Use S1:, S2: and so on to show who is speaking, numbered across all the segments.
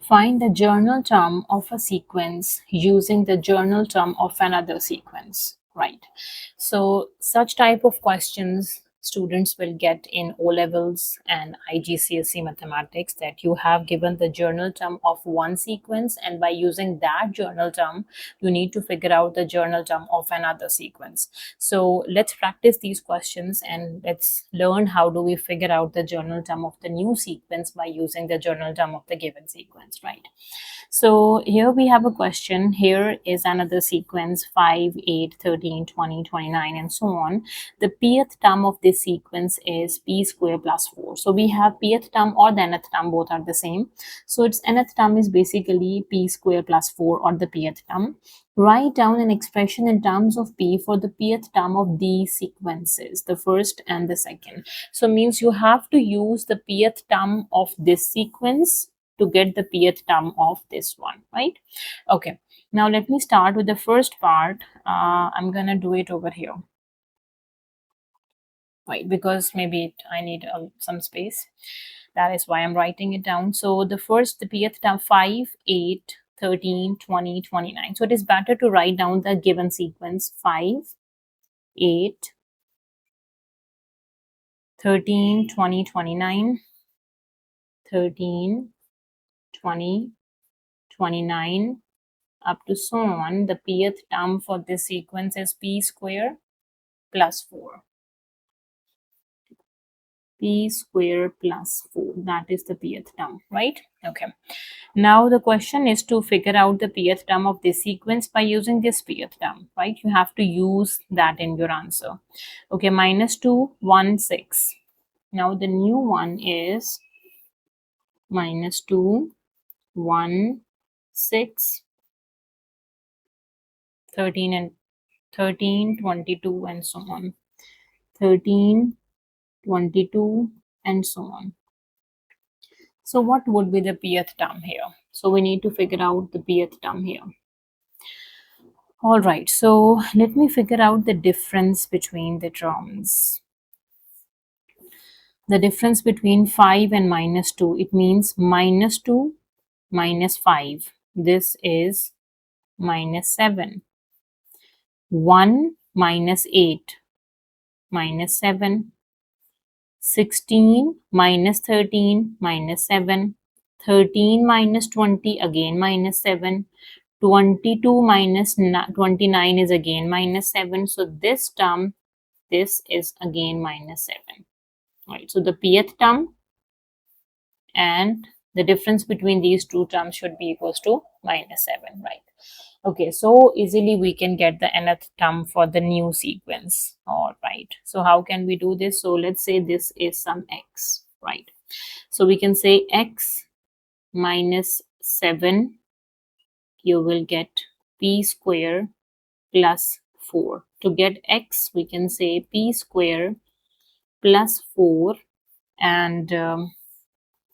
S1: Find the journal term of a sequence using the journal term of another sequence, right? So such type of questions students will get in O levels and IGCSE Mathematics, that you have given the journal term of one sequence, and by using that journal term you need to figure out the journal term of another sequence. So let's practice these questions and let's learn how do we figure out the journal term of the new sequence by using the journal term of the given sequence, right? So here we have a question. Here is another sequence 5, 8, 13, 20, 29, and so on. The pth term of this sequence is p square plus 4. So we have pth term or the nth term, both are the same. So its nth term is basically p square plus 4 or the pth term. Write down an expression in terms of p for the pth term of these sequences, the first and the second. So means you have to use the pth term of this sequence to get the pth term of this one, right? Okay, now let me start with the first part. I'm gonna do it over here, right? Because maybe I need some space. That is why I'm writing it down. So the pth term 5, 8, 13, 20, 29. So it is better to write down the given sequence 5, 8, 13, 20, 29, 13, 20, 29, up to so on. The pth term for this sequence is p square plus 4. P square plus 4, that is the pth term, right? Okay, now the question is to figure out the pth term of this sequence by using this pth term, right? You have to use that in your answer. Okay, minus 2, 1, 6. Now the new one is minus 2, 1, 6, 13 and 13, 22 and so on. 13, 22 and so on. So what would be the pth term here? So we need to figure out the pth term here. All right, so let me figure out the difference between the terms. The difference between 5 and minus 2, it means minus 2 minus 5. This is minus 7. 1 minus 8 minus 7. 16 minus 13 minus 7. 13 minus 20, again minus 7. 22 minus 29 is again minus 7. So this term, this is again minus 7. Right. So the pth term and the difference between these two terms should be equals to minus 7, right? Okay, so easily we can get the nth term for the new sequence. All right, so how can we do this? So let's say this is some x, right? So we can say x minus 7, you will get p square plus 4. To get x, we can say p square plus 4 and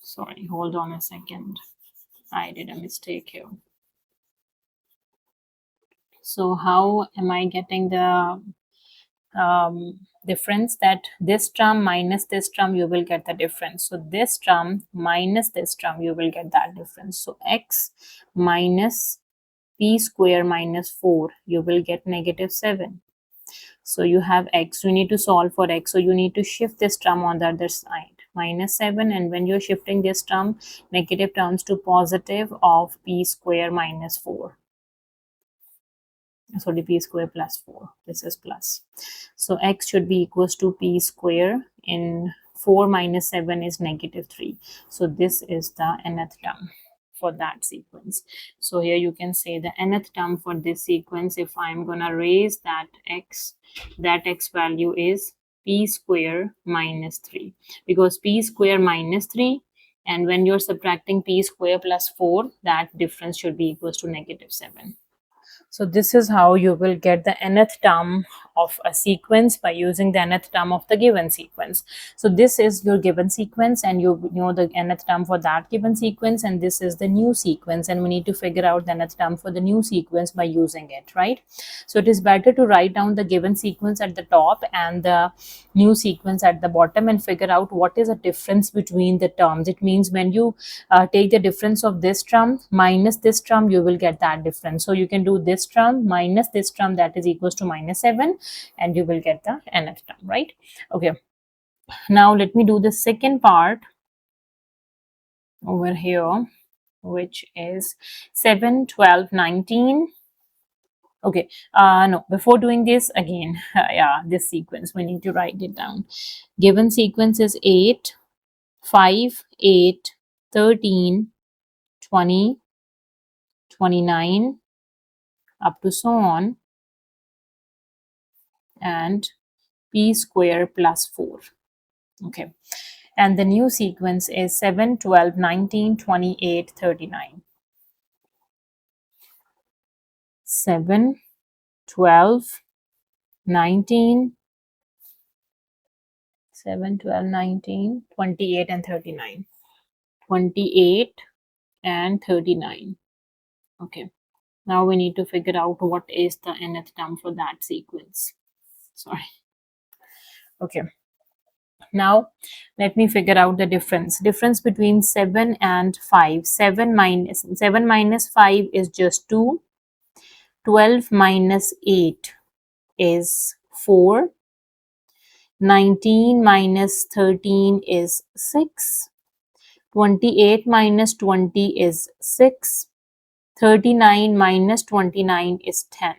S1: sorry, hold on a second. I did a mistake here. So how am I getting the difference? That this term minus this term, you will get the difference. So this term minus this term, you will get that difference. So x minus p square minus 4, you will get negative 7. So you have x, you need to solve for x. So you need to shift this term on the other side, minus 7, and when you're shifting this term, negative turns to positive of p square minus 4. Sorry, p square plus 4. This is plus. So x should be equals to p square. In 4 minus 7 is negative 3. So this is the nth term for that sequence. So here you can say the nth term for this sequence, if I'm gonna raise that x value is p square minus 3, because p square minus 3, and when you're subtracting p square plus 4, that difference should be equals to negative 7. So this is how you will get the nth term of a sequence by using the nth term of the given sequence. So this is your given sequence, and you know the nth term for that given sequence, and this is the new sequence, and we need to figure out the nth term for the new sequence by using it, right? So it is better to write down the given sequence at the top and the new sequence at the bottom and figure out what is the difference between the terms. It means when you take the difference of this term minus this term, you will get that difference. So you can do this term minus this term, that is equals to -7, and you will get the nth term, right? Okay, now let me do the second part over here, which is 7, 12, 19. Okay, no, before doing this again, yeah, this sequence, we need to write it down. Given sequence is 8, 5, 8, 13, 20, 29, up to so on, and p square plus 4. Okay, and the new sequence is 7, 12, 19, 28, 39. 7, 12, 19, 7, 12, 19, 28, and 39. 28 and 39. Okay, now we need to figure out what is the nth term for that sequence. Sorry. Okay, now let me figure out the difference between 7 and 5. 7 minus 5 is just 2. 12 minus 8 is 4. 19 minus 13 is 6. 28 minus 20 is 6. 39 minus 29 is 10.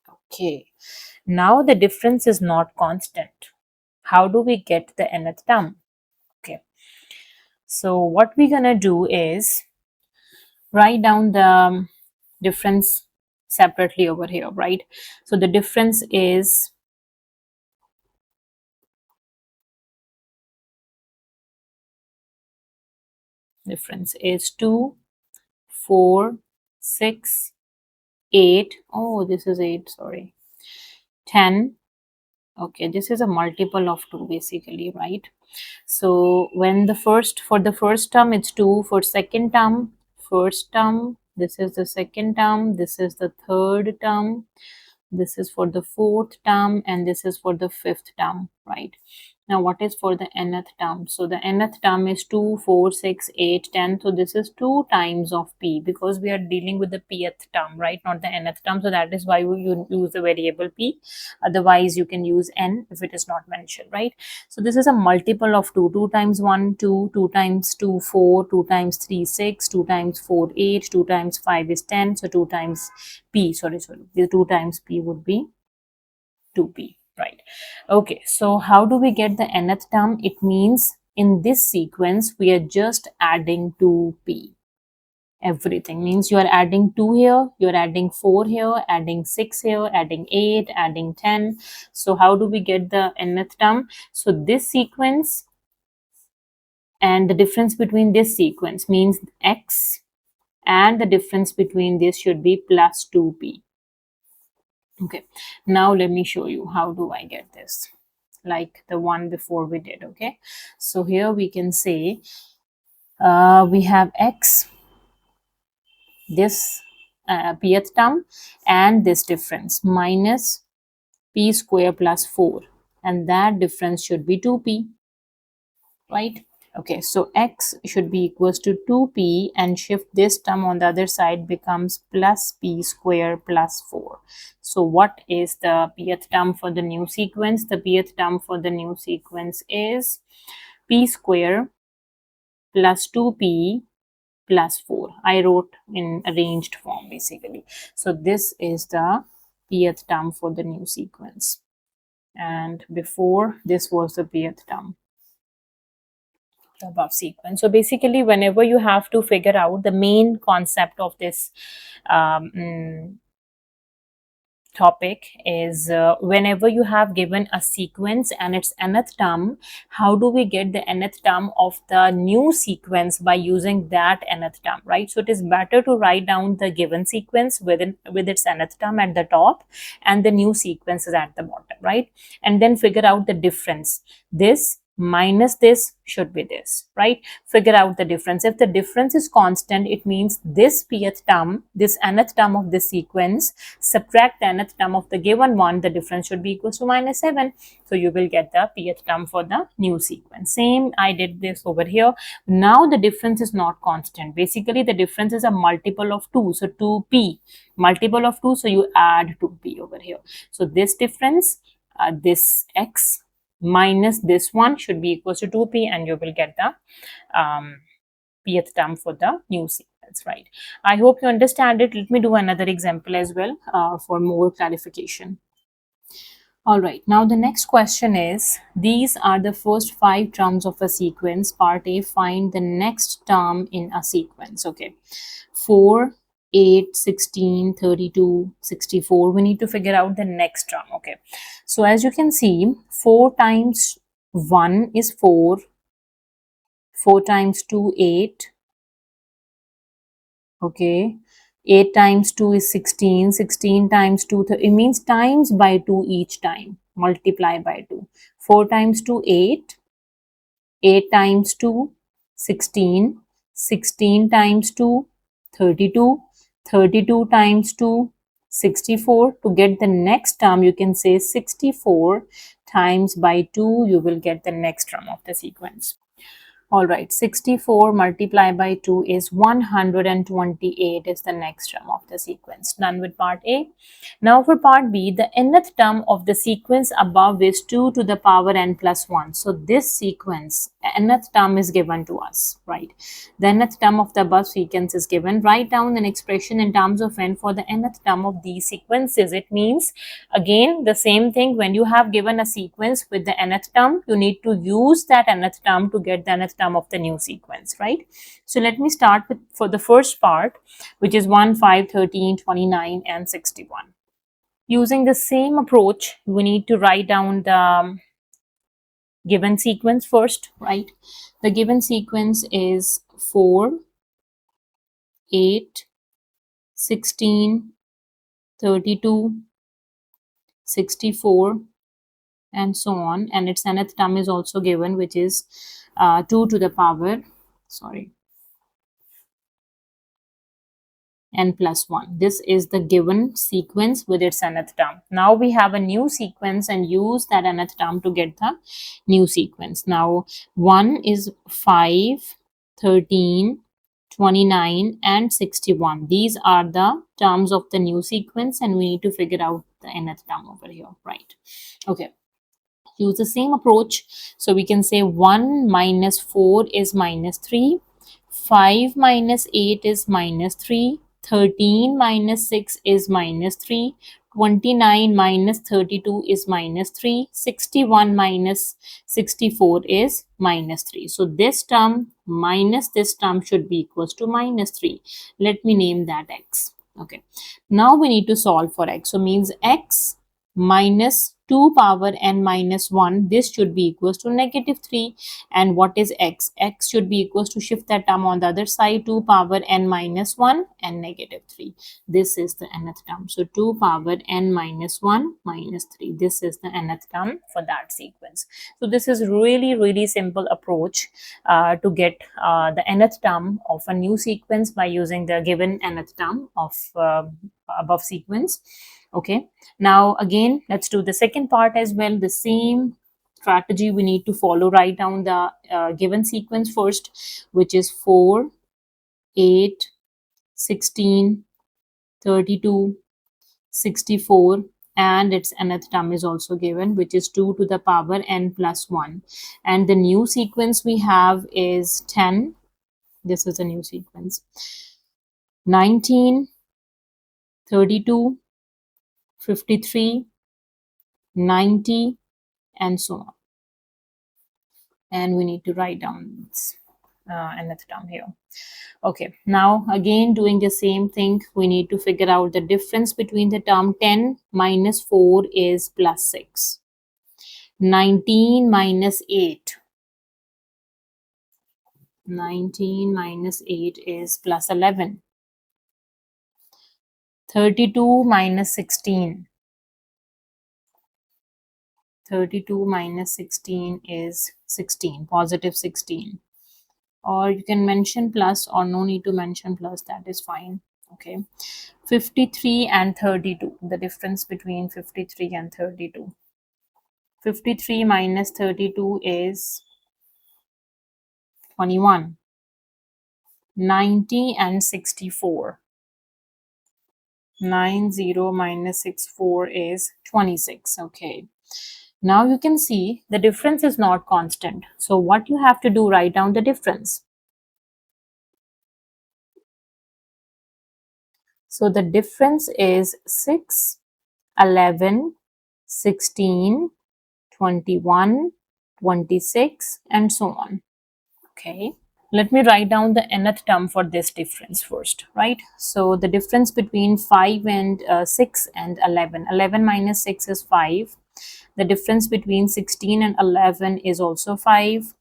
S1: Okay, now the difference is not constant. How do we get the nth term? Okay, so what we're gonna do is write down the difference separately over here, right? So the difference is 2, 4, 6, 8. Oh, this is 8, sorry. 10. Okay, this is a multiple of 2 basically, right? So when for the first term it's 2, for second term, first term, this is the second term, this is the third term, this is for the fourth term, and this is for the fifth term, right? Now what is for the nth term? So the nth term is 2, 4, 6, 8, 10. So this is 2 times of p, because we are dealing with the pth term, right? Not the nth term. So that is why we use the variable p. Otherwise you can use n if it is not mentioned, right? So this is a multiple of 2. 2 times 1, 2. 2 times 2, 4. 2 times 3, 6. 2 times 4, 8. 2 times 5 is 10. So 2 times p, sorry, the 2 times p would be 2p, right? Okay, so how do we get the nth term? It means in this sequence we are just adding 2p. Everything means you are adding 2 here, you're adding 4 here, adding 6 here, adding 8, adding 10. So how do we get the nth term? So this sequence and the difference between this sequence means x, and the difference between this should be plus 2p. Okay, now let me show you how do I get this, like the one before we did. Okay, so here we can say we have x, this pth term, and this difference minus p square plus 4, and that difference should be 2p, right? Okay, so x should be equals to 2p, and shift this term on the other side becomes plus p square plus 4. So what is the pth term for the new sequence? The pth term for the new sequence is p square plus 2p plus 4. I wrote in arranged form basically. So this is the pth term for the new sequence, and before this was the pth term, the above sequence. So basically whenever you have to figure out the main concept of this topic is whenever you have given a sequence and its nth term, how do we get the nth term of the new sequence by using that nth term, right? So it is better to write down the given sequence with its nth term at the top and the new sequence is at the bottom, right? And then figure out the difference. This minus this should be this, right? Figure out the difference. If the difference is constant, it means this pth term, this nth term of this sequence, subtract the nth term of the given one, the difference should be equal to -7. So you will get the pth term for the new sequence. Same, I did this over here. Now the difference is not constant. Basically, the difference is a multiple of 2. So 2p, multiple of 2, so you add 2p over here. So this difference, this x minus this one should be equal to 2p, and you will get the pth term for the new sequence, right? I hope you understand it. Let me do another example as well for more clarification. All right, now the next question is, these are the first 5 terms of a sequence. Part A, find the next term in a sequence. Okay, 4, 8, 16, 32, 64. We need to figure out the next term. Okay, so as you can see, 4 times 1 is 4, 4 times 2, 8. Okay, 8 times 2 is 16, 16 times 2, it means times by 2 each time, multiply by 2. 4 times 2, 8, 8 times 2, 16, 16 times 2, 32, 32 times 2, 64. To get the next term, you can say 64 times by 2, you will get the next term of the sequence. All right, 64 multiplied by 2 is 128 is the next term of the sequence. Done with part A. Now for part B, the nth term of the sequence above is 2 to the power n plus 1. So this sequence, nth term is given to us, right? The nth term of the above sequence is given. Write down an expression in terms of n for the nth term of these sequences. It means, again, the same thing. When you have given a sequence with the nth term, you need to use that nth term to get the nth term of the new sequence, right? So let me start with for the first part, which is 1, 5, 13, 29, and 61. Using the same approach, we need to write down the given sequence first, right? The given sequence is 4, 8, 16, 32, 64, and so on, and its nth term is also given, which is 2 to the power n plus 1. This is the given sequence with its nth term. Now we have a new sequence and use that nth term to get the new sequence. Now 1 is 5, 13, 29, and 61. These are the terms of the new sequence, and we need to figure out the nth term over here, right? Okay, use the same approach. So we can say 1 minus 4 is -3, 5 minus 8 is -3, 13 minus 6 is -3, 29 minus 32 is -3, 61 minus 64 is -3. So this term minus this term should be equals to -3. Let me name that x. Okay, now we need to solve for x. So means x minus 2 power n minus 1, this should be equals to -3. And what is x? X should be equals to, shift that term on the other side, 2 power n minus 1 and -3. This is the nth term. So 2 power n minus 1 minus 3. This is the nth term for that sequence. So this is really simple approach to get the nth term of a new sequence by using the given nth term of above sequence. Okay, now again, let's do the second part as well. The same strategy we need to follow. Write down the given sequence first, which is 4, 8, 16, 32, 64, and its nth term is also given, which is 2 to the power n plus 1. And the new sequence we have is 10. This is a new sequence. 19, 32, 53, 90, and so on. And we need to write down this. nth term here. Okay, now again doing the same thing, we need to figure out the difference between the term 10 minus 4 is plus 6. 19 minus 8. 19 minus 8 is plus 11. 32 minus 16. 32 minus 16 is 16, positive 16. Or you can mention plus, or no need to mention plus, that is fine. Okay, 53 and 32, the difference between 53 and 32. 53 minus 32 is 21. 90 and 64. 90 minus 64 is 26. Okay, now you can see the difference is not constant. So what you have to do, write down the difference. So the difference is 6, 11, 16, 21, 26, and so on. Okay, let me write down the nth term for this difference first, right? So the difference between 5 and 6 and 11. 11 minus 6 is 5. The difference between 16 and 11 is also 5.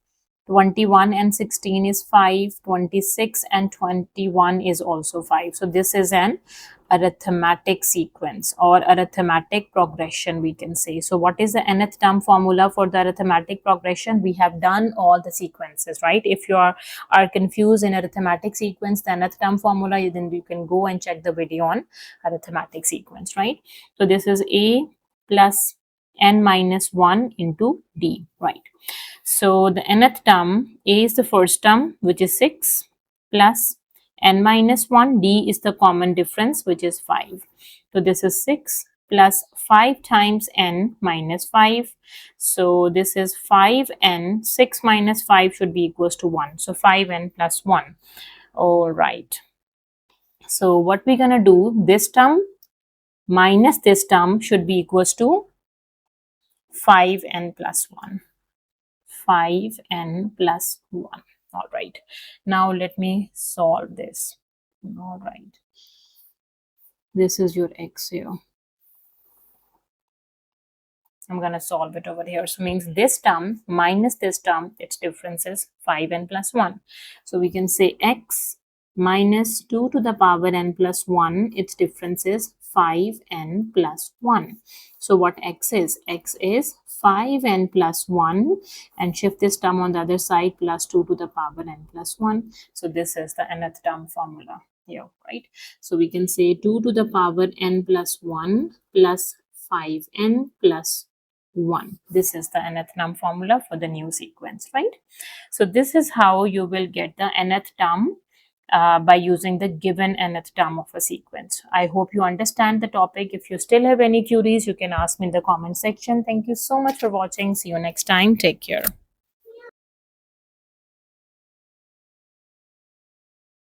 S1: 21 and 16 is 5. 26 and 21 is also 5. So this is an arithmetic sequence or arithmetic progression, we can say. So what is the nth term formula for the arithmetic progression? We have done all the sequences, right? If you are confused in arithmetic sequence, the nth term formula, then you can go and check the video on arithmetic sequence, right? So this is a plus n minus 1 into d, right? So the nth term, a is the first term, which is 6, plus n minus 1, d is the common difference, which is 5. So this is 6 plus 5 times n minus 5. So this is 5n. 6 minus 5 should be equals to 1. So 5n plus 1. All right. So what we're going to do, this term minus this term should be equals to 5n plus 1. 5n plus 1. All right. Now let me solve this. All right. This is your x here. I'm going to solve it over here. So means this term minus this term, its difference is 5n plus 1. So we can say x minus 2 to the power n plus 1, its difference is 5n plus 1. So what x is? X is 5n plus 1, and shift this term on the other side, plus 2 to the power n plus 1. So this is the nth term formula here, right? So we can say 2 to the power n plus 1 plus 5n plus 1. This is the nth term formula for the new sequence, right? So this is how you will get the nth term by using the given nth term of a sequence. I hope you understand the topic. If you still have any queries, you can ask me in the comment section. Thank you so much for watching. See you next time. Take care.